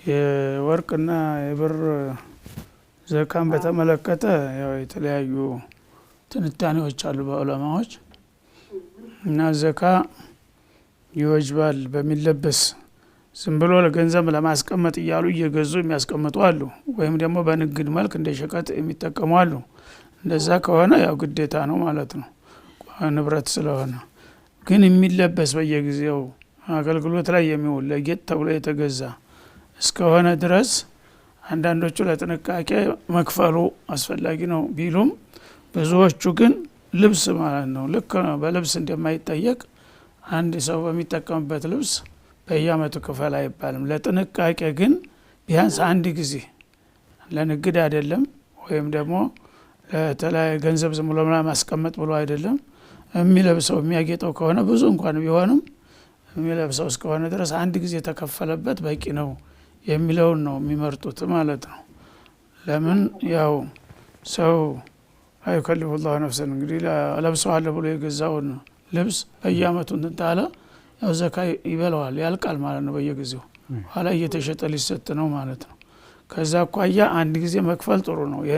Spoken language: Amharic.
የወርቅና የብር ዘካን በተመለከተ ያው የተለያዩ ትንታኔዎች አሉ በዑለማዎች እና ዘካ ይወጅባል በሚለበስ ዝም ብሎ ለገንዘብ ለማስቀመጥ እያሉ እየገዙ የሚያስቀምጡ አሉ። ወይም ደግሞ በንግድ መልክ እንደ ሸቀጥ የሚጠቀሙ አሉ። እንደዛ ከሆነ ያው ግዴታ ነው ማለት ነው ንብረት ስለሆነ። ግን የሚለበስ በየጊዜው አገልግሎት ላይ የሚውል ለጌጥ ተብሎ የተገዛ እስከሆነ ድረስ አንዳንዶቹ ለጥንቃቄ መክፈሉ አስፈላጊ ነው ቢሉም ብዙዎቹ ግን ልብስ ማለት ነው ልክ በልብስ እንደማይጠየቅ አንድ ሰው በሚጠቀምበት ልብስ በየአመቱ ክፈል አይባልም። ለጥንቃቄ ግን ቢያንስ አንድ ጊዜ ለንግድ አይደለም ወይም ደግሞ ለተለያየ ገንዘብ ዝም ብሎ ማስቀመጥ ብሎ አይደለም የሚለብሰው የሚያጌጠው ከሆነ ብዙ እንኳን ቢሆንም የሚለብሰው እስከሆነ ድረስ አንድ ጊዜ ተከፈለበት በቂ ነው የሚለውን ነው የሚመርጡት ማለት ነው። ለምን ያው ሰው አይከልፉ الله ነፍሰን እንግዲህ ለብሰዋለሁ ብሎ የገዛውን ልብስ በየአመቱ እንትን ታለ ያው ዘካ ይበላዋል ያልቃል ማለት ነው በየጊዜው ኋላ እየተሸጠ ሊሰጥ ነው ማለት ነው። ከዛ አኳያ አንድ ጊዜ መክፈል ጥሩ ነው።